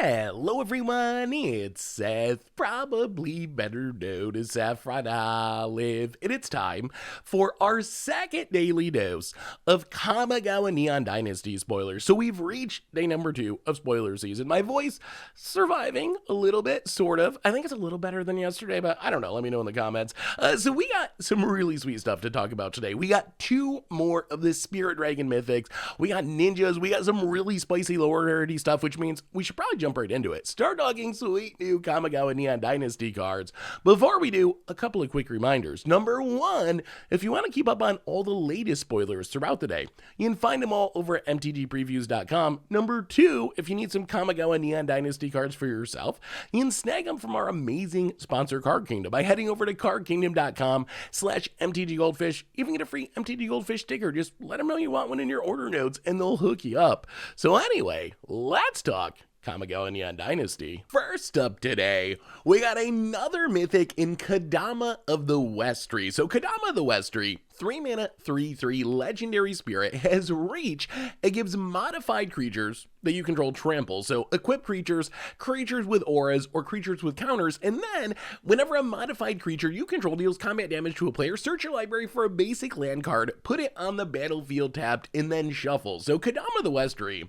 Hello everyone, it's Seth, probably better known as Saffron Olive, and it's time for our second daily dose of Kamigawa Neon Dynasty spoilers. So we've reached day number 2 of spoiler season. My voice surviving a little bit, sort of. I think it's a little better than yesterday, but I don't know, let me know in the comments. So we got some really sweet stuff to talk about today. We got 2 more of the Spirit Dragon mythics, we got ninjas, we got some really spicy lower rarity stuff, which means we should probably jump right into it. Start dogging sweet new Kamigawa Neon Dynasty cards. Before we do, a couple of quick reminders. Number 1, if you want to keep up on all the latest spoilers throughout the day, you can find them all over at MTGpreviews.com. Number 2, if you need some Kamigawa Neon Dynasty cards for yourself, you can snag them from our amazing sponsor Card Kingdom by heading over to cardkingdom.com/MTGGoldfish. Even get a free MTG Goldfish sticker. Just let them know you want one in your order notes and they'll hook you up. So anyway, let's talk Kamigawa Neon Dynasty. First up today, we got another mythic in Kodama of the West Tree. So Kodama of the West Tree, 3 mana, 3/3 legendary spirit, has reach. It gives modified creatures that you control trample. So equip creatures, creatures with auras, or creatures with counters, and then whenever a modified creature you control deals combat damage to a player, search your library for a basic land card, put it on the battlefield tapped, and then shuffle. So Kodama of the West Tree,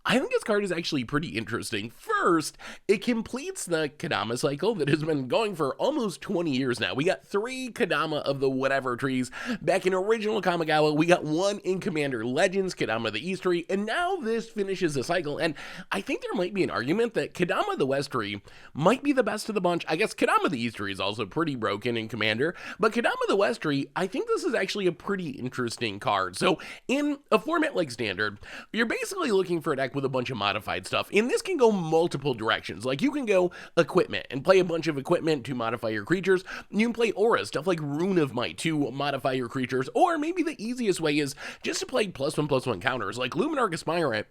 I think this card is actually pretty interesting. First, it completes the Kodama cycle that has been going for almost 20 years now. We got 3 Kodama of the whatever trees back in original Kamigawa. We got 1 in Commander Legends, Kodama of the East Tree, and now this finishes the cycle. And I think there might be an argument that Kodama of the West Tree might be the best of the bunch. I guess Kodama of the East Tree is also pretty broken in Commander, but Kodama of the West Tree, I think this is actually a pretty interesting card. So in a format like Standard, you're basically looking for a deck with a bunch of modified stuff, and this can go multiple directions. Like you can go equipment and play a bunch of equipment to modify your creatures. You can play aura stuff like Rune of Might to modify your creatures, or maybe the easiest way is just to play +1/+1 counters. Like Luminarch Aspirant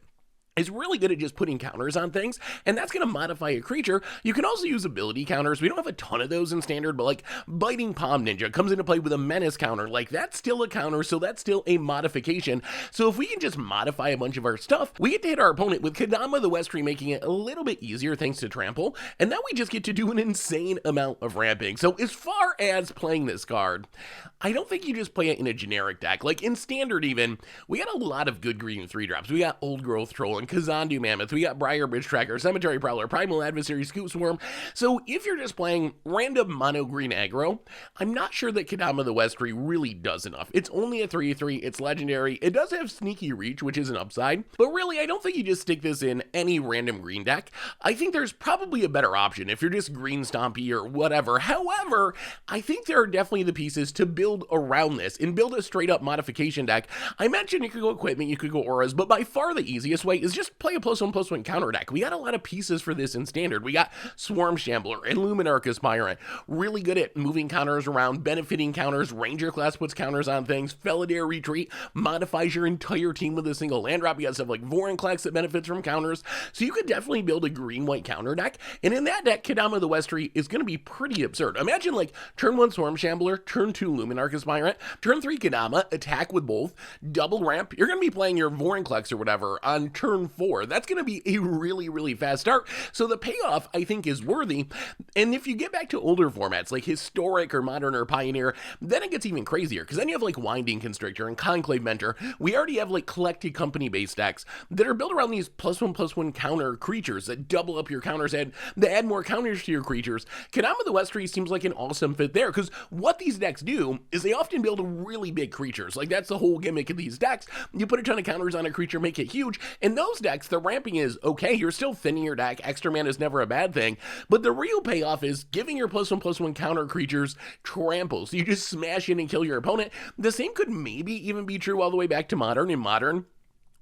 is really good at just putting counters on things, and that's going to modify a creature. You can also use ability counters. We don't have a ton of those in Standard, but like Biting Palm Ninja comes into play with a menace counter. Like that's still a counter, so that's still a modification. So if we can just modify a bunch of our stuff, we get to hit our opponent with Kodama of the West Tree, making it a little bit easier thanks to trample, and now we just get to do an insane amount of ramping. So as far as playing this card, I don't think you just play it in a generic deck. Like in Standard even, we got a lot of good green 3-drops. We got Old Growth Troll and Kazandu Mammoth, we got Briar Bridge Tracker, Cemetery Prowler, Primal Adversary, Scoop Swarm. So if you're just playing random mono green aggro, I'm not sure that Kodama of the West Tree really does enough. It's only a 3/3, it's legendary, it does have sneaky reach, which is an upside, but really I don't think you just stick this in any random green deck. I think there's probably a better option if you're just green stompy or whatever. However, I think there are definitely the pieces to build around this and build a straight up modification deck. I mentioned you could go equipment, you could go auras, but by far the easiest way is just play a +1/+1 counter deck. We got a lot of pieces for this in Standard. We got Swarm Shambler and Luminarch Aspirant, really good at moving counters around, benefiting counters. Ranger class puts counters on things. Felidare Retreat modifies your entire team with a single land drop. You got stuff like Vorinclex that benefits from counters. So you could definitely build a green-white counter deck. And in that deck, Kodama of the West Tree is going to be pretty absurd. Imagine like turn 1 Swarm Shambler, turn 2 Luminarch Aspirant, turn 3 Kodama, attack with both, double ramp. You're going to be playing your Vorinclex or whatever on turn 4. That's going to be a really, really fast start. So the payoff, I think, is worthy. And if you get back to older formats like Historic or Modern or Pioneer, then it gets even crazier, because then you have like Winding Constrictor and Conclave Mentor. We already have like Collected Company based decks that are built around these +1/+1 counter creatures that double up your counters and that add more counters to your creatures. Kodama of the West Tree seems like an awesome fit there, because what these decks do is they often build really big creatures. Like that's the whole gimmick of these decks. You put a ton of counters on a creature, make it huge. In those decks, the ramping is okay, you're still thinning your deck, extra mana is never a bad thing, but the real payoff is giving your +1/+1 counter creatures trample, so you just smash in and kill your opponent. The same could maybe even be true all the way back to Modern. In Modern,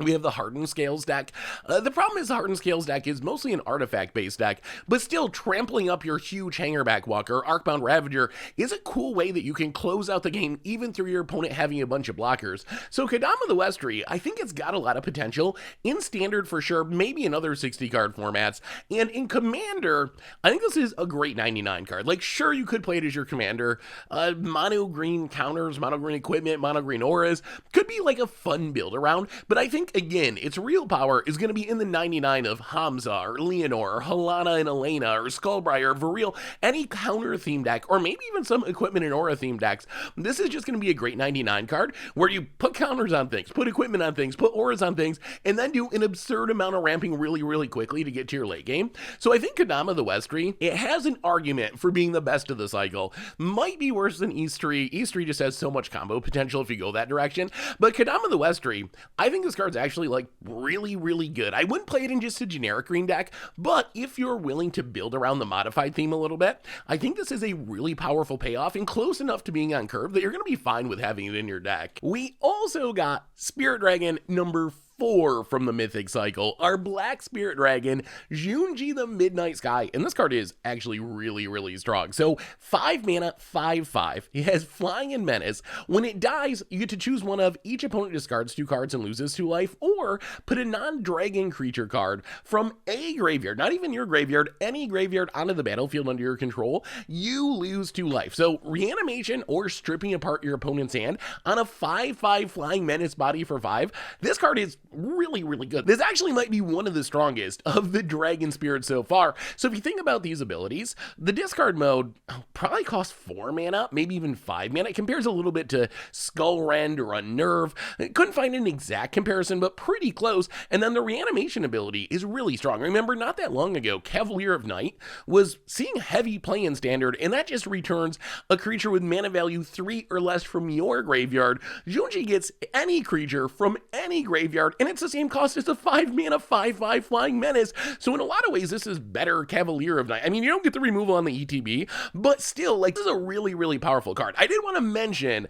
we have the Hardened Scales deck. The problem is the Hardened Scales deck is mostly an artifact-based deck, but still trampling up your huge Hangerback Walker, Arcbound Ravager, is a cool way that you can close out the game even through your opponent having a bunch of blockers. So Kodama of the West Tree, I think it's got a lot of potential. In Standard for sure, maybe in other 60-card formats, and in Commander, I think this is a great 99 card. Like sure, you could play it as your Commander. Mono green counters, mono green equipment, mono green auras, could be like a fun build around, but I think think, again, its real power is going to be in the 99 of Hamza, or Leonor, or Halana and Elena, or Skullbriar, Viril, any counter-themed deck, or maybe even some Equipment and Aura-themed decks. This is just going to be a great 99 card, where you put counters on things, put equipment on things, put auras on things, and then do an absurd amount of ramping really, really quickly to get to your late game. So I think Kodama the West Tree, it has an argument for being the best of the cycle. Might be worse than East Tree. East Tree just has so much combo potential if you go that direction. But Kodama the West Tree, I think this card's actually like really, really good. I wouldn't play it in just a generic green deck, but if you're willing to build around the modified theme a little bit, I think this is a really powerful payoff and close enough to being on curve that you're going to be fine with having it in your deck. We also got Spirit Dragon number 4 from the Mythic cycle, our Black Spirit Dragon, Junji the Midnight Sky, and this card is actually really, really strong. So 5 mana, 5/5. It has Flying and Menace. When it dies, you get to choose one of each opponent discards 2 cards and loses 2 life, or put a non-dragon creature card from a graveyard, not even your graveyard, any graveyard onto the battlefield under your control. You lose 2 life. So reanimation or stripping apart your opponent's hand on a 5/5 Flying Menace body for 5. This card is really, really good. This actually might be one of the strongest of the Dragon Spirits so far. So if you think about these abilities, the discard mode probably costs 4 mana, maybe even 5 mana. It compares a little bit to Skull Rend or Unnerve. Couldn't find an exact comparison, but pretty close. And then the reanimation ability is really strong. Remember, not that long ago, Cavalier of Night was seeing heavy play in Standard, and that just returns a creature with mana value 3 or less from your graveyard. Junji gets any creature from any graveyard, and it's the same cost as the 5 mana 5/5 Flying Menace. So in a lot of ways, this is better Cavalier of Night. I mean, you don't get the removal on the ETB, but still, like, this is a really, really powerful card. I did want to mention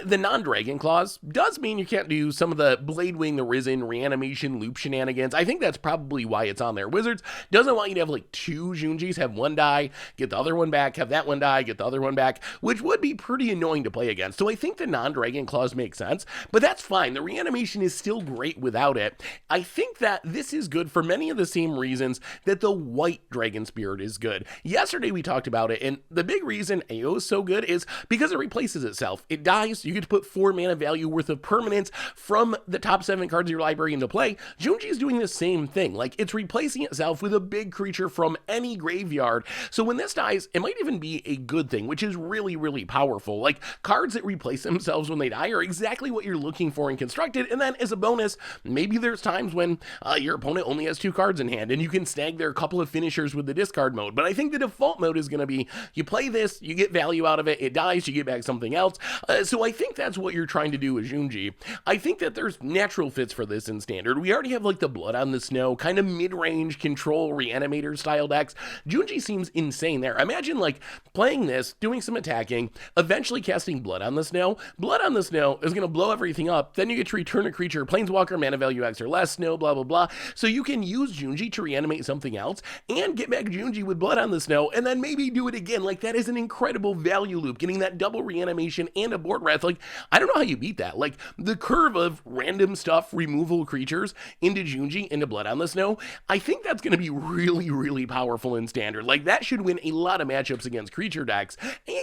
the non-dragon clause does mean you can't do some of the Bladewing, Arisen, reanimation, loop shenanigans. I think that's probably why it's on there. Wizards doesn't want you to have like 2 Junjis, have one die, get the other one back, have that one die, get the other one back, which would be pretty annoying to play against. So I think the non-dragon clause makes sense, but that's fine. The reanimation is still great without it. I think that this is good for many of the same reasons that the white Dragon Spirit is good. Yesterday we talked about it, and the big reason AO is so good is because it replaces itself. It dies, you get to put 4 mana value worth of permanents from the top 7 cards of your library into play. Junji is doing the same thing. Like, it's replacing itself with a big creature from any graveyard. So when this dies, it might even be a good thing, which is really, really powerful. Like, cards that replace themselves when they die are exactly what you're looking for in Constructed, and then as a bonus, maybe there's times when your opponent only has 2 cards in hand and you can snag their couple of finishers with the discard mode. But I think the default mode is going to be you play this, you get value out of it, it dies, you get back something else. So I think that's what you're trying to do with Junji. I think that there's natural fits for this in Standard. We already have like the Blood on the Snow, kind of mid-range control reanimator style decks. Junji seems insane there. Imagine like playing this, doing some attacking, eventually casting Blood on the Snow. Blood on the Snow is going to blow everything up. Then you get to return a creature, Planeswalker, mana value X or less, Snow, blah, blah, blah. So you can use Junji to reanimate something else and get back Junji with Blood on the Snow, and then maybe do it again. Like, that is an incredible value loop, getting that double reanimation and a board wrath. Like, I don't know how you beat that. Like, the curve of random stuff, removal creatures into Junji, into Blood on the Snow, I think that's going to be really, really powerful in Standard. Like, that should win a lot of matchups against creature decks.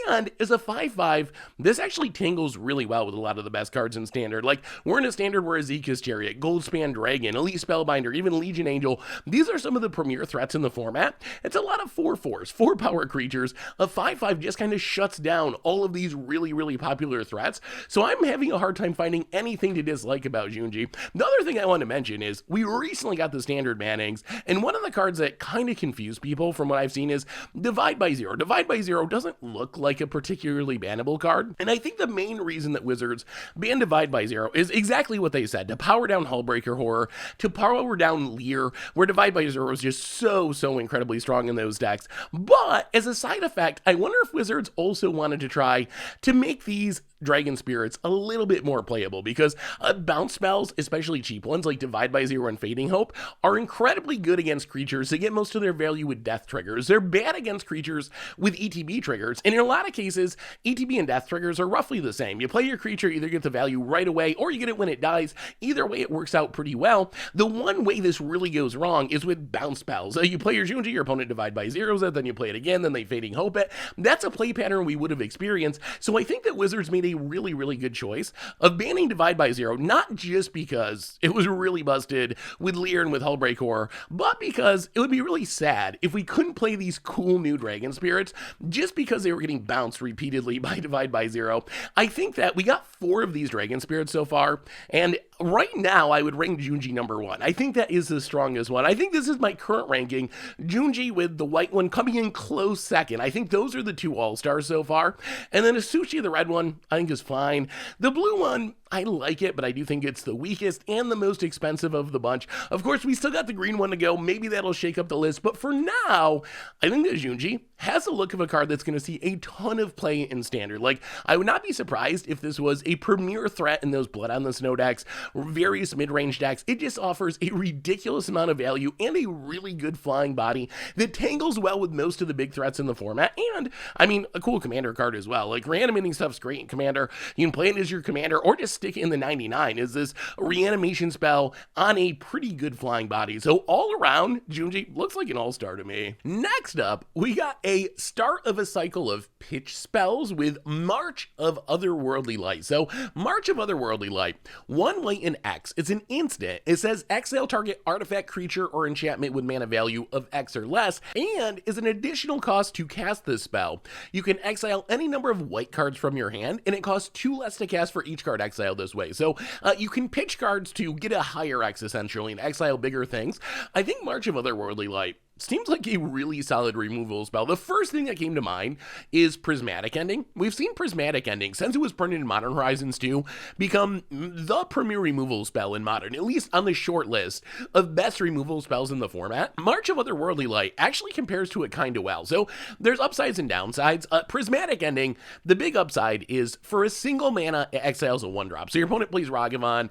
And as a 5/5, this actually tangles really well with a lot of the best cards in Standard. Like, we're in a Standard where Azeka's Chariot, Goldspan Dragon, Elite Spellbinder, even Legion Angel, these are some of the premier threats in the format. It's a lot of 4/4s, 4 power creatures. A 5/5 just kind of shuts down all of these really, really popular threats. So I'm having a hard time finding anything to dislike about Junji. The other thing I want to mention is we recently got the Standard bannings, and one of the cards that kind of confused people from what I've seen is Divide by Zero. Divide by Zero doesn't look like a particularly bannable card, and I think the main reason that Wizards banned Divide by Zero is exactly what they said, to power down Hullbreaker Horror, to power down Lear, where Divide by Zero is just so incredibly strong in those decks. But as a side effect, I wonder if Wizards also wanted to try to make these Dragon Spirits a little bit more playable, because bounce spells, especially cheap ones like Divide by Zero and Fading Hope, are incredibly good against creatures that get most of their value with death triggers. They're bad against creatures with ETB triggers, and in a lot of cases, ETB and death triggers are roughly the same. You play your creature, either get the value right away or you get it when it dies. Either way, it works out pretty well. The one way this really goes wrong is with bounce spells. You play your Junji, your opponent divide by zeros it, then you play it again, then they Fading Hope it. That's a play pattern we would have experienced, so I think that Wizards made a really, really good choice of banning divide by zero, not just because it was really busted with Lear and with Hullbreaker, but because it would be really sad if we couldn't play these cool new Dragon Spirits just because they were getting bounced repeatedly by divide by zero. I think that we got 4 of these Dragon Spirits so far, and right now I would rank Junji number 1. I think that is the strongest one. I think this is my current ranking. Junji with the white one coming in close second. I think those are the 2 all-stars so far. And then Asushi, the red one, I think is fine. The blue one, I like it, but I do think it's the weakest and the most expensive of the bunch. Of course, we still got the green one to go. Maybe that'll shake up the list. But for now, I think that Junji has the look of a card that's going to see a ton of play in Standard. Like, I would not be surprised if this was a premier threat in those Blood on the Snow decks, various mid-range decks. It just offers a ridiculous amount of value and a really good flying body that tangles well with most of the big threats in the format. And, I mean, a cool commander card as well. Like, reanimating stuff's great in Commander. You can play it as your commander or just stick it in the 99 as this reanimation spell on a pretty good flying body. So all around, Junji looks like an all-star to me. Next up, we got a start of a cycle of pitch spells with March of Otherworldly Light. So March of Otherworldly Light, 1 white and X. It's an instant. It says exile target artifact, creature, or enchantment with mana value of X or less, and is an additional cost to cast this spell. You can exile any number of white cards from your hand, and it costs 2 less to cast for each card exiled this way. So you can pitch cards to get a higher X essentially and exile bigger things. I think March of Otherworldly Light seems like a really solid removal spell. The first thing that came to mind is Prismatic Ending. We've seen Prismatic Ending, since it was printed in Modern Horizons 2, become the premier removal spell in Modern, at least on the short list of best removal spells in the format. March of Otherworldly Light actually compares to it kind of well. So there's upsides and downsides. Prismatic Ending, the big upside is for a single mana, it exiles a 1-drop. So your opponent plays Ragavan,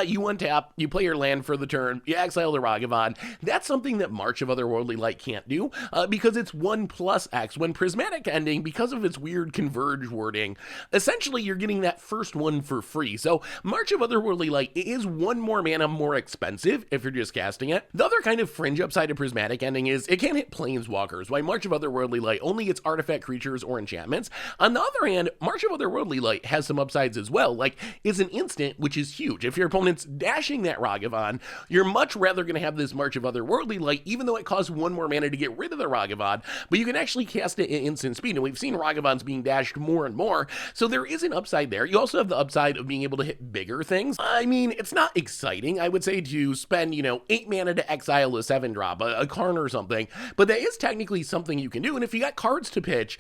you untap, you play your land for the turn, you exile the Ragavan. That's something that March of Otherworldly Light can't do because it's 1+X. When Prismatic Ending, because of its weird converge wording, essentially you're getting that first one for free. So March of Otherworldly Light is 1 more mana more expensive if you're just casting it. The other kind of fringe upside of Prismatic Ending is it can't hit Planeswalkers, while March of Otherworldly Light only hits artifact, creatures, or enchantments. On the other hand, March of Otherworldly Light has some upsides as well. Like, it's an instant, which is huge. If your opponent's dashing that Ragavan, you're much rather going to have this March of Otherworldly Light, even though it costs 1 more mana to get rid of the Ragavan, but you can actually cast it at instant speed, and we've seen Ragavans being dashed more and more, so there is an upside there. You also have the upside of being able to hit bigger things. I mean, it's not exciting, I would say, to spend, 8 mana to exile a 7-drop, a Karn or something, but that is technically something you can do, and if you got cards to pitch,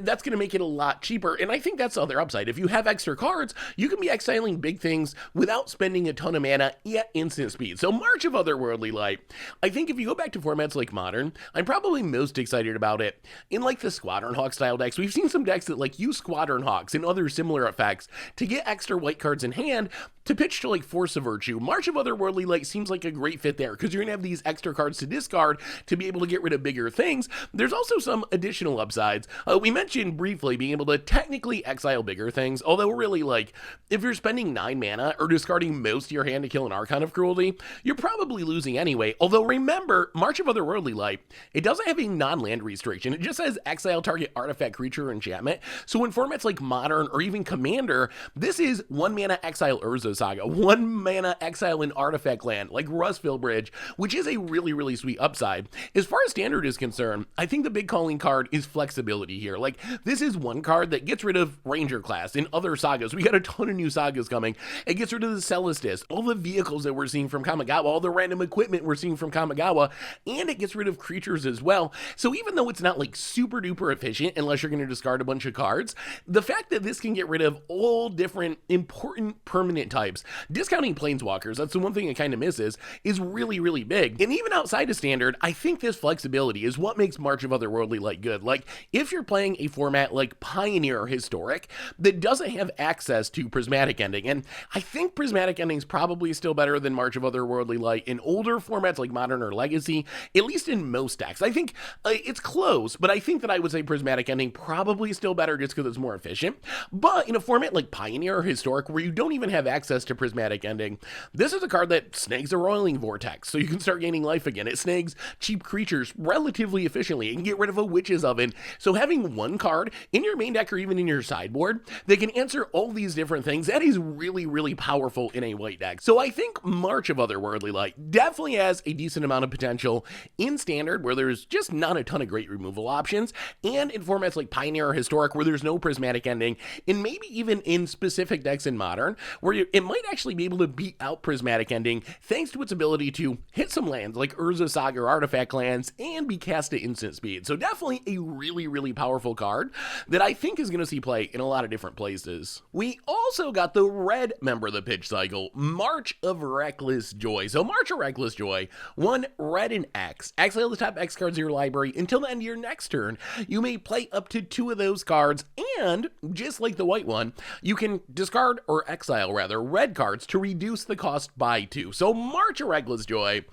that's going to make it a lot cheaper, and I think that's the other upside. If you have extra cards, you can be exiling big things without spending a ton of mana at instant speed. So March of Otherworldly Light, I think if you go back to formats like Modern, I'm probably most excited about it in like the Squadron Hawk style decks. We've seen some decks that like use Squadron Hawks and other similar effects to get extra white cards in hand to pitch to like Force of Virtue. March of Otherworldly Light seems like a great fit there because you're gonna have these extra cards to discard to be able to get rid of bigger things. There's also some additional upsides. We mentioned briefly being able to technically exile bigger things, although really, like, if you're spending 9 mana or discarding most of your hand to kill an Archon of Cruelty, you're probably losing anyway. Although remember, March of Otherworldly Light, it doesn't have a non-land restriction. It just says exile target artifact, creature, or enchantment. So in formats like Modern or even Commander, this is 1 mana exile Urza Saga, 1 mana exile an artifact land like Rustville Bridge, which is a really, really sweet upside. As far as Standard is concerned, I think the big calling card is flexibility here. Like, this is one card that gets rid of Ranger class in other sagas. We got a ton of new sagas coming. It gets rid of the Celestis, all the vehicles that we're seeing from Kamigawa, all the random equipment we're seeing from Kamigawa, and it gets rid of creatures as well. So even though it's not like super duper efficient unless you're going to discard a bunch of cards, the fact that this can get rid of all different important permanent types, discounting Planeswalkers, that's the one thing it kind of misses, is really, really big. And even outside of Standard, I think this flexibility is what makes March of Otherworldly Light good. Like, if you're playing a format like Pioneer or Historic that doesn't have access to Prismatic Ending, and I think Prismatic Ending is probably still better than March of Otherworldly Light in older formats like Modern or Legacy, at least in most decks. I think it's close, but I think that I would say Prismatic Ending probably still better just because it's more efficient. But in a format like Pioneer or Historic, where you don't even have access access to Prismatic Ending, this is a card that snags a Roiling Vortex, so you can start gaining life again. It snags cheap creatures relatively efficiently and get rid of a Witch's Oven. So having one card in your main deck or even in your sideboard that can answer all these different things, that is really, really powerful in a white deck. So I think March of Otherworldly Light definitely has a decent amount of potential in Standard, where there's just not a ton of great removal options, and in formats like Pioneer or Historic, where there's no Prismatic Ending, and maybe even in specific decks in Modern, where it might actually be able to beat out Prismatic Ending thanks to its ability to hit some lands like Urza Saga or Artifact lands and be cast at instant speed. So definitely a really, really powerful card that I think is going to see play in a lot of different places. We also got the red member of the pitch cycle, March of Reckless Joy. So March of Reckless Joy, 1 red and X. Exile the top X cards of your library until the end of your next turn. You may play up to 2 of those cards, and just like the white one, you can discard or exile rather red cards to reduce the cost by 2. So March of Reckless Joy,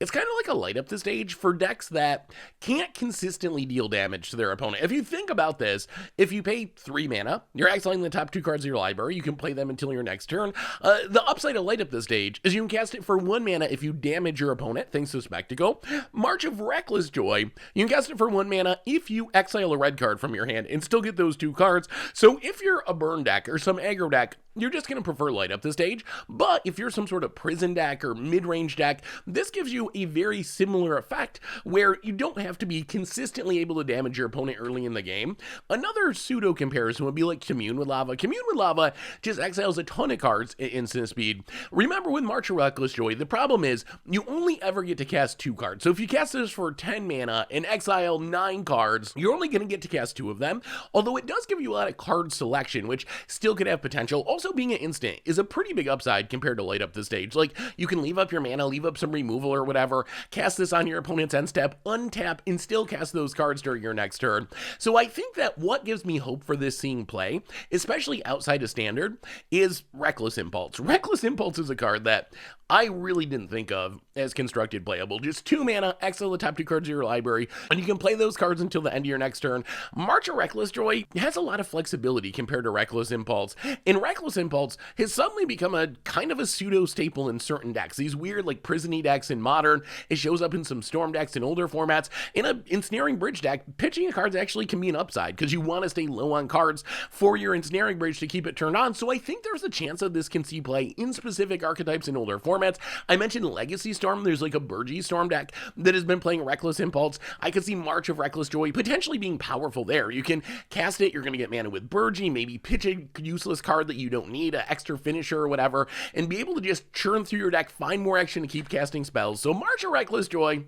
it's kind of like a light up the stage for decks that can't consistently deal damage to their opponent. If you think about this, if you pay 3 mana, you're exiling the top 2 cards of your library, you can play them until your next turn. The upside of light up the stage is you can cast it for 1 mana if you damage your opponent, thanks to Spectacle. March of Reckless Joy, you can cast it for 1 mana if you exile a red card from your hand and still get those 2 cards. So if you're a burn deck or some aggro deck, you're just going to prefer light up the stage. But if you're some sort of prison deck or mid-range deck, this gives you a very similar effect where you don't have to be consistently able to damage your opponent early in the game. Another pseudo comparison would be like Commune with Lava. Commune with Lava just exiles a ton of cards at instant speed. Remember, with March of Reckless Joy, the problem is you only ever get to cast 2 cards. So if you cast this for 10 mana and exile 9 cards, you're only going to get to cast 2 of them. Although it does give you a lot of card selection, which still could have potential. Also, being an instant is a pretty big upside compared to light up the stage. Like, you can leave up your mana, leave up some removal or whatever, cast this on your opponent's end step, untap, and still cast those cards during your next turn. So I think that what gives me hope for this seeing play, especially outside of Standard, is Reckless Impulse. Reckless Impulse is a card that I really didn't think of as constructed playable. Just 2 mana, exile the top 2 cards of your library, and you can play those cards until the end of your next turn. March of Reckless Joy has a lot of flexibility compared to Reckless Impulse, and Reckless Impulse has suddenly become a kind of a pseudo staple in certain decks. These weird like prison-y decks in Modern, it shows up in some Storm decks in older formats. In a Ensnaring Bridge deck, pitching a cards actually can be an upside because you want to stay low on cards for your Ensnaring Bridge to keep it turned on. So I think there's a chance that this can see play in specific archetypes in older formats. I mentioned Legacy Storm. There's like a Burgee Storm deck that has been playing Reckless Impulse. I could see March of Reckless Joy potentially being powerful there. You can cast it, you're going to get mana with Burgee, maybe pitch a useless card that you don't need, an extra finisher or whatever, and be able to just churn through your deck, find more action to keep casting spells. So March of Reckless Joy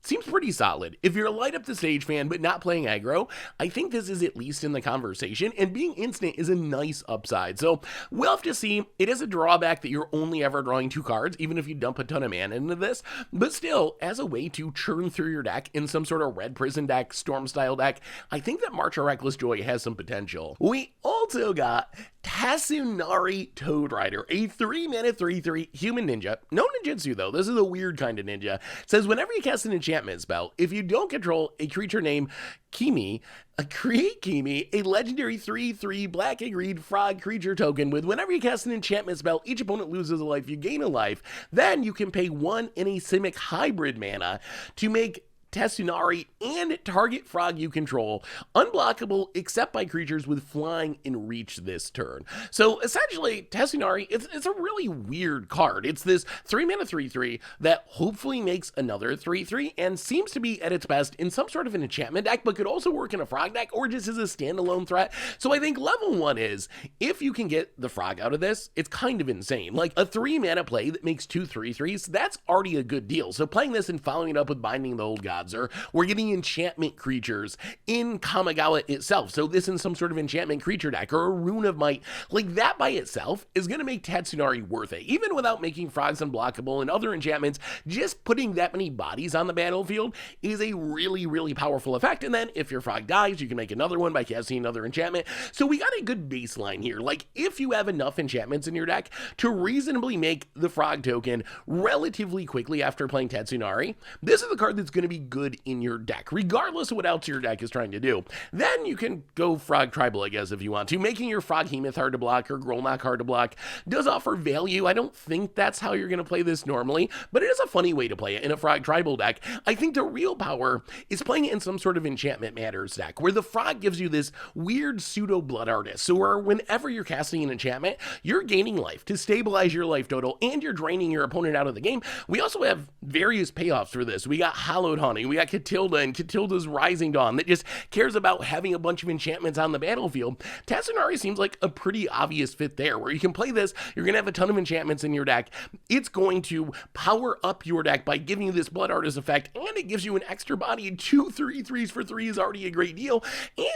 seems pretty solid. If you're a light up the stage fan but not playing aggro, I think this is at least in the conversation, and being instant is a nice upside. So we'll have to see. It is a drawback that you're only ever drawing 2 cards, even if you dump a ton of mana into this, but still, as a way to churn through your deck in some sort of red prison deck, storm style deck, I think that March of Reckless Joy has some potential. We also got Tatsunari Toad Rider, a 3-mana 3/3 human ninja. No ninjutsu though, this is a weird kind of ninja. It says whenever you cast an enchantment spell, if you don't control a creature named Kimi, create Kimi, a legendary 3/3 black and green frog creature token with whenever you cast an enchantment spell, each opponent loses a life, you gain a life. Then you can pay 1 in a Simic hybrid mana to make Tatsunari and target frog you control unblockable except by creatures with flying in reach this turn. So essentially, Tatsunari, it's a really weird card. It's this 3-mana 3/3 that hopefully makes another 3/3 and seems to be at its best in some sort of an enchantment deck, but could also work in a frog deck or just as a standalone threat. So I think level 1 is, if you can get the frog out of this, it's kind of insane. Like a 3-mana play that makes 2 3/3s, that's already a good deal. So playing this and following it up with Binding the Old Gods, or we're getting enchantment creatures in Kamigawa itself. So this in some sort of enchantment creature deck or a Rune of Might, like that by itself is going to make Tatsunari worth it. Even without making frogs unblockable and other enchantments, just putting that many bodies on the battlefield is a really, really powerful effect. And then if your frog dies, you can make another one by casting another enchantment. So we got a good baseline here. Like if you have enough enchantments in your deck to reasonably make the frog token relatively quickly after playing Tatsunari, this is the card that's going to be good in your deck, regardless of what else your deck is trying to do. Then you can go Frog Tribal, I guess, if you want to. Making your Froghemoth hard to block or Grolnak hard to block does offer value. I don't think that's how you're going to play this normally, but it is a funny way to play it in a Frog Tribal deck. I think the real power is playing it in some sort of Enchantment Matters deck, where the Frog gives you this weird pseudo Blood Artist, so where whenever you're casting an enchantment, you're gaining life to stabilize your life total, and you're draining your opponent out of the game. We also have various payoffs for this. We got Hallowed Haunting, we got Catilda and Catilda's Rising Dawn that just cares about having a bunch of enchantments on the battlefield. Tatsunari seems like a pretty obvious fit there, where you can play this, you're going to have a ton of enchantments in your deck, it's going to power up your deck by giving you this Blood Artist effect, and it gives you an extra body. 2 3/3s for 3 is already a great deal,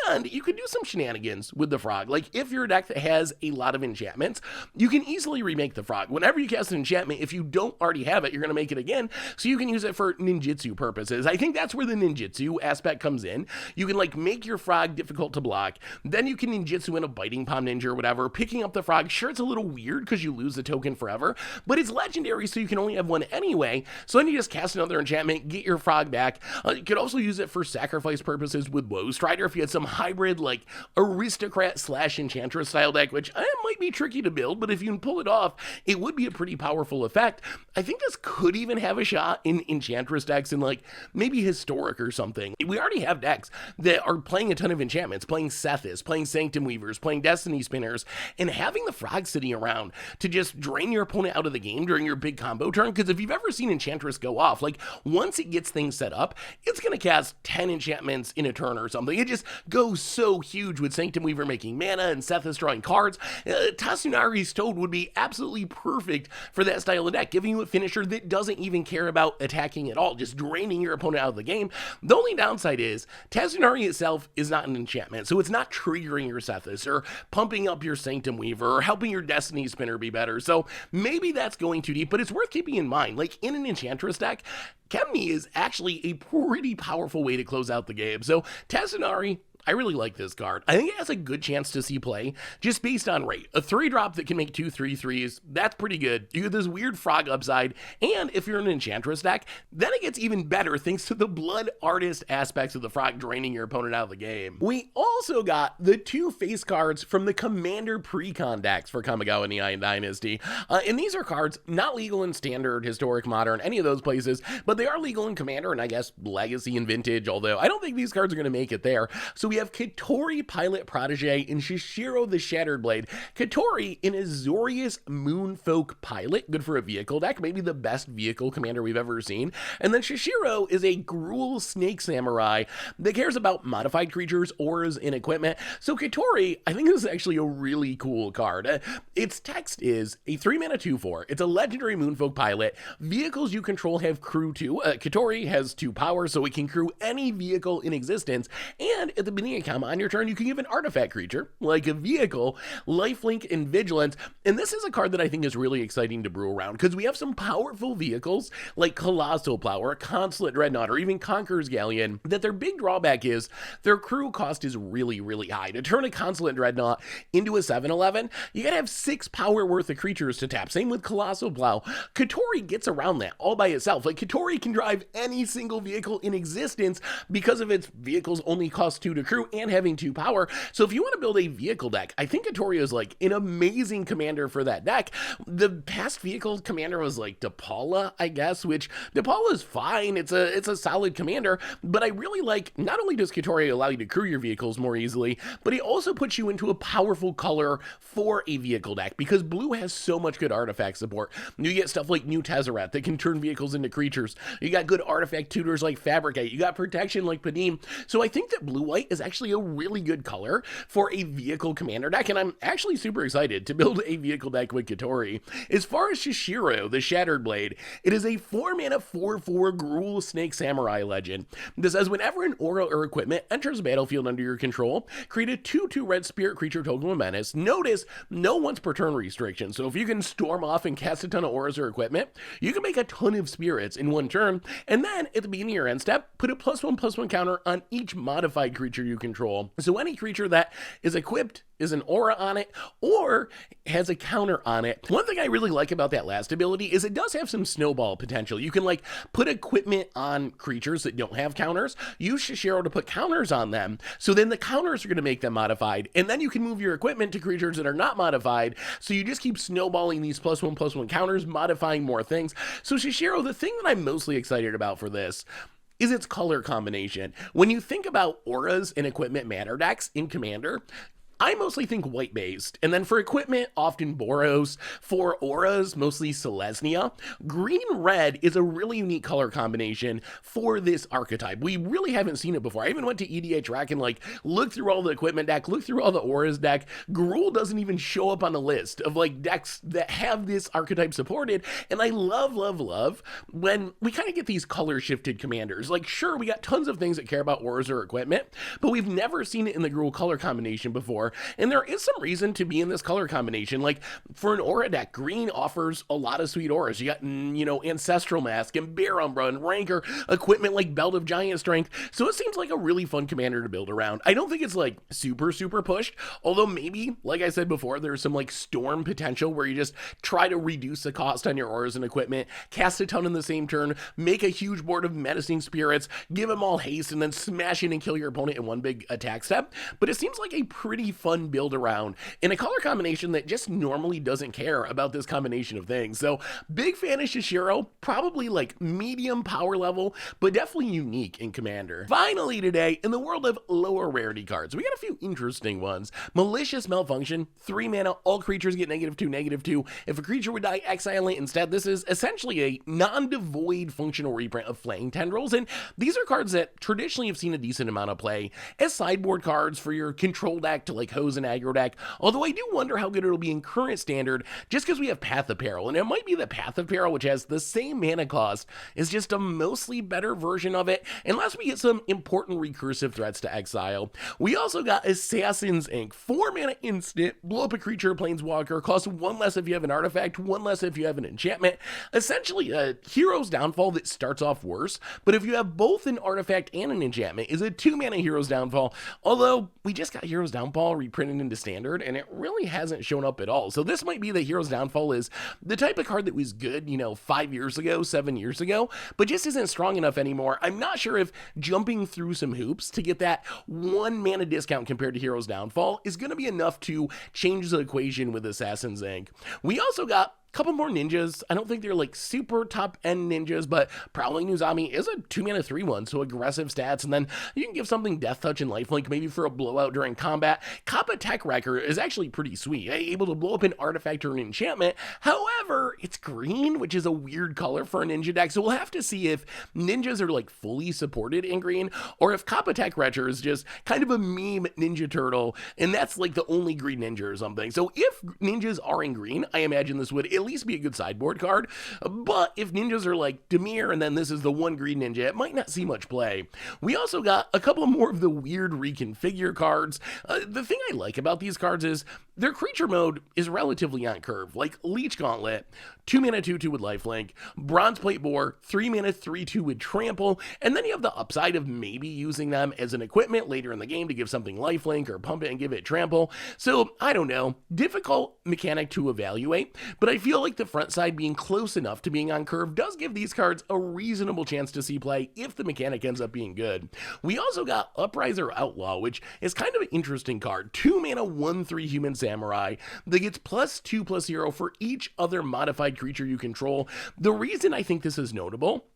and you can do some shenanigans with the Frog. Like, if you're a deck that has a lot of enchantments, you can easily remake the Frog. Whenever you cast an enchantment, if you don't already have it, you're going to make it again, so you can use it for ninjutsu purposes. I think that's where the ninjutsu aspect comes in. You can, like, make your Frog difficult to block, then you can ninjutsu in a Biting Palm Ninja or whatever. Picking up the Frog, sure, it's a little weird because you lose the token forever, but it's legendary, so you can only have one anyway, so then you just cast another enchantment, get your Frog back. You could also use it for sacrifice purposes with Woe Strider if you had some hybrid, like, aristocrat / enchantress style deck, which might be tricky to build, but if you can pull it off, it would be a pretty powerful effect. I think this could even have a shot in enchantress decks in, like, maybe Historic or something. We already have decks that are playing a ton of enchantments, playing Sethis, playing Sanctum Weavers, playing Destiny Spinners, and having the Frog sitting around to just drain your opponent out of the game during your big combo turn, because if you've ever seen enchantress go off, like, once it gets things set up, it's going to cast 10 enchantments in a turn or something. It just goes so huge with Sanctum Weaver making mana and Sethis drawing cards. Tatsunari's Toad would be absolutely perfect for that style of deck, giving you a finisher that doesn't even care about attacking at all, just draining your opponent out of the game. The only downside is Tatsunari itself is not an enchantment, so it's not triggering your Sethis or pumping up your Sanctum Weaver or helping your Destiny Spinner be better. So maybe that's going too deep, but it's worth keeping in mind. Like, in an enchantress deck, Chemni is actually a pretty powerful way to close out the game. So Tatsunari, I really like this card. I think it has a good chance to see play just based on rate. A 3-drop that can make 2 3/3s, that's pretty good. You get this weird Frog upside, and if you're an Enchantress deck, then it gets even better thanks to the Blood Artist aspects of the Frog draining your opponent out of the game. We also got the 2 face cards from the Commander Precon decks for Kamigawa and Dynasty. And these are cards not legal in Standard, Historic, Modern, any of those places, but they are legal in Commander and I guess Legacy and Vintage, although I don't think these cards are going to make it there. So we have Katori Pilot Protege and Shishiro the Shattered Blade. Katori in Azorius Moonfolk Pilot, good for a vehicle deck, maybe the best vehicle commander we've ever seen. And then Shishiro is a Gruul Snake Samurai that cares about modified creatures, auras, and equipment. So Katori, I think this is actually a really cool card. Its text is a 3-mana 2/4. It's a legendary Moonfolk Pilot. Vehicles you control have crew 2. Katori has 2 power, so it can crew any vehicle in existence. And at the beginning of combat on your turn, you can give an artifact creature, like a vehicle, lifelink, and vigilance. And this is a card that I think is really exciting to brew around, because we have some powerful vehicles, like Colossal Plow, or Consulate Dreadnought, or even Conqueror's Galleon, that their big drawback is their crew cost is really, really high. To turn a Consulate Dreadnought into a 7/11, you gotta have 6 power worth of creatures to tap. Same with Colossal Plow. Katori gets around that all by itself. Like, Katori can drive any single vehicle in existence because of its vehicles only cost 2 to crew and having 2 power. So if you want to build a vehicle deck, I think Katori is like an amazing commander for that deck. The past vehicle commander was like DePaula, I guess, which DePaula is fine. It's a solid commander, but I really like, not only does Katori allow you to crew your vehicles more easily, but he also puts you into a powerful color for a vehicle deck, because blue has so much good artifact support. You get stuff like New Tezzeret that can turn vehicles into creatures. You got good artifact tutors like Fabricate. You got protection like Padim. So I think that blue-white is actually a really good color for a vehicle commander deck, and I'm actually super excited to build a vehicle deck with Katori. As far as Shishiro, the Shattered Blade, it is a 4-mana 4/4 Gruul Snake Samurai legend. This says whenever an aura or equipment enters the battlefield under your control, create a 2/2 red spirit creature token with menace. Notice no once per turn restriction, so if you can storm off and cast a ton of auras or equipment, you can make a ton of spirits in one turn, and then at the beginning of your end step, put a +1/+1 counter on each modified creature you control. So any creature that is equipped, is an aura on it, or has a counter on it. One thing I really like about that last ability is it does have some snowball potential. You can like put equipment on creatures that don't have counters, use Shishiro to put counters on them, so then the counters are going to make them modified, and then you can move your equipment to creatures that are not modified, so you just keep snowballing these +1/+1 counters, modifying more things. So Shishiro, the thing that I'm mostly excited about for this is its color combination. When you think about auras and equipment mana decks in Commander, I mostly think white-based, and then for equipment, often Boros. For auras, mostly Selesnya. Green-red is a really unique color combination for this archetype. We really haven't seen it before. I even went to EDH Rack and like looked through all the equipment deck, looked through all the auras deck. Gruul doesn't even show up on the list of like decks that have this archetype supported, and I love when we kind of get these color-shifted commanders. Like, sure, we got tons of things that care about auras or equipment, but we've never seen it in the Gruul color combination before. And there is some reason to be in this color combination. Like, for an aura deck, green offers a lot of sweet auras. You got, Ancestral Mask and Bear Umbra and Rancor, equipment like Belt of Giant Strength. So it seems like a really fun commander to build around. I don't think it's like super pushed, although maybe, like I said before, there's some like Storm potential where you just try to reduce the cost on your auras and equipment, cast a ton in the same turn, make a huge board of Menacing Spirits, give them all haste, and then smash in and kill your opponent in one big attack step. But it seems like a pretty fun build around in a color combination that just normally doesn't care about this combination of things. So big fan of Shishiro, probably like medium power level, but definitely unique in Commander. Finally today, in the world of lower rarity cards, we got a few interesting ones. Malicious Malfunction, 3 mana, all creatures get -2/-2. If a creature would die, exile it instead. This is essentially a non-devoid functional reprint of Flaying Tendrils, and these are cards that traditionally have seen a decent amount of play as sideboard cards for your control deck to like hose an aggro deck, although I do wonder how good it'll be in current standard just because we have Path of Peril, and it might be the Path of Peril, which has the same mana cost, is just a mostly better version of it, unless we get some important recursive threats to exile. We also got Assassin's Ink, 4 mana instant, blow up a creature, planeswalker, cost 1 less if you have an artifact, 1 less if you have an enchantment, essentially a Hero's Downfall that starts off worse, but if you have both an artifact and an enchantment, is a 2 mana Hero's Downfall, although we just got Hero's Downfall reprinted into standard and it really hasn't shown up at all. So this might be the Hero's Downfall is the type of card that was good, 5 years ago, 7 years ago, but just isn't strong enough anymore. I'm not sure if jumping through some hoops to get that 1 mana discount compared to Hero's Downfall is going to be enough to change the equation with Assassin's Ink. We also got couple more ninjas. I don't think they're like super top end ninjas, but Prowling Nuzami is a 2 mana 3/1, so aggressive stats, and then you can give something Death Touch and Lifelink maybe for a blowout during combat. Kappa Tech Wrecker is actually pretty sweet, able to blow up an artifact or an enchantment. However, it's green, which is a weird color for a ninja deck, so we'll have to see if ninjas are like fully supported in green, or if Kappa Tech Wrecker is just kind of a meme Ninja Turtle, and that's like the only green ninja or something. So if ninjas are in green, I imagine this would at least be a good sideboard card, but if ninjas are like Dimir and then this is the one green ninja, it might not see much play. We also got a couple more of the weird reconfigure cards. The thing I like about these cards is their creature mode is relatively on curve, like Leech Gauntlet, 2 mana 2/2 with Lifelink, Bronze Plate Boar, 3 mana 3/2 with Trample, and then you have the upside of maybe using them as an equipment later in the game to give something Lifelink or pump it and give it Trample. So I don't know, difficult mechanic to evaluate, but I feel like the front side being close enough to being on curve does give these cards a reasonable chance to see play if the mechanic ends up being good. We also got Upriser Outlaw, which is kind of an interesting card. 2 mana 1/3 Human Samurai that gets +2/+0 for each other modified creature you control. The reason I think this is notable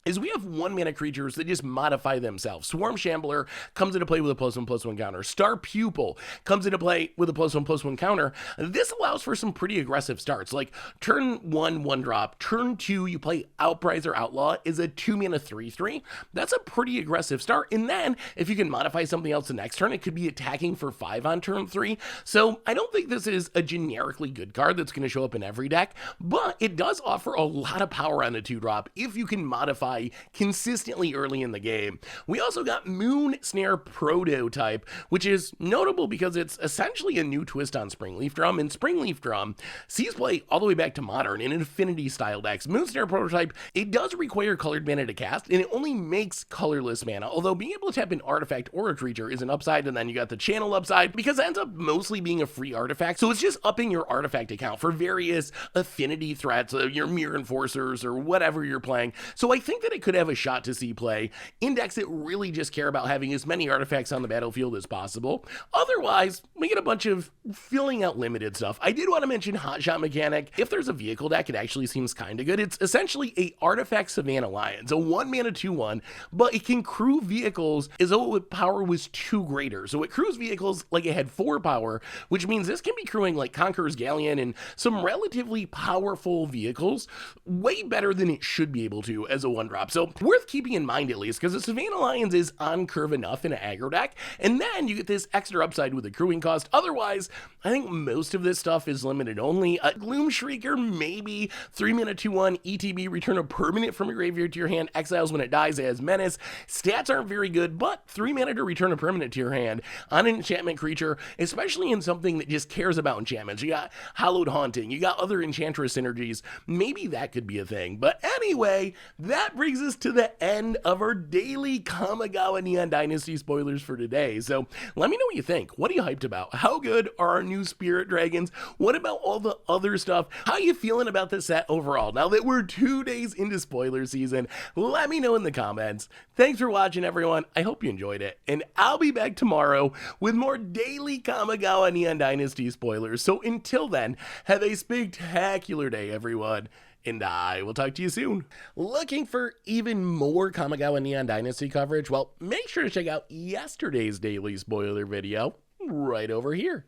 is we have 1 mana creatures that just modify themselves. Swarm Shambler comes into play with a +1/+1 counter. Star Pupil comes into play with a +1/+1 counter. This allows for some pretty aggressive starts, like turn 1, 1-drop. Turn 2, you play Outriser Outlaw, is a 2 mana 3/3. That's a pretty aggressive start. And then, if you can modify something else the next turn, it could be attacking for 5 on turn 3. So I don't think this is a generically good card that's going to show up in every deck, but it does offer a lot of power on a 2-drop if you can modify die consistently early in the game. We also got Moon Snare Prototype, which is notable because it's essentially a new twist on Springleaf Drum, and Springleaf Drum sees play all the way back to Modern in Infinity style decks. Moon Snare Prototype, it does require colored mana to cast, and it only makes colorless mana, although being able to tap an artifact or a creature is an upside, and then you got the channel upside, because it ends up mostly being a free artifact, so it's just upping your artifact account for various affinity threats, your Mirror Enforcers, or whatever you're playing. So I think that it could have a shot to see play in decks that really just care about having as many artifacts on the battlefield as possible. Otherwise, we get a bunch of filling out limited stuff. I did want to mention Hotshot Mechanic. If there's a vehicle deck, it actually seems kind of good. It's essentially a Artifact Savannah Lions, a 1-mana 2/1, but it can crew vehicles as though its power was 2 greater. So it crews vehicles like it had 4 power, which means this can be crewing like Conqueror's Galleon and some relatively powerful vehicles way better than it should be able to as a 1-drop. So worth keeping in mind at least, because the Savannah Lions is on curve enough in an aggro deck, and then you get this extra upside with the crewing cost. Otherwise, I think most of this stuff is limited only. A Gloom Shrieker, maybe 3-mana 2/1 ETB, return a permanent from your graveyard to your hand, exiles when it dies as Menace. Stats aren't very good, but 3 mana to return a permanent to your hand on an enchantment creature, especially in something that just cares about enchantments. You got Hallowed Haunting, you got other Enchantress synergies. Maybe that could be a thing. But anyway, that brings us to the end of our daily Kamigawa Neon Dynasty spoilers for today. So let me know what you think. What are you hyped about? How good are our new Spirit Dragons? What about all the other stuff? How are you feeling about the set overall? Now that we're 2 days into spoiler season, let me know in the comments. Thanks for watching, everyone. I hope you enjoyed it, and I'll be back tomorrow with more daily Kamigawa Neon Dynasty spoilers. So until then, have a spectacular day, everyone, and I will talk to you soon. Looking for even more Kamigawa Neon Dynasty coverage? Well, make sure to check out yesterday's daily spoiler video right over here.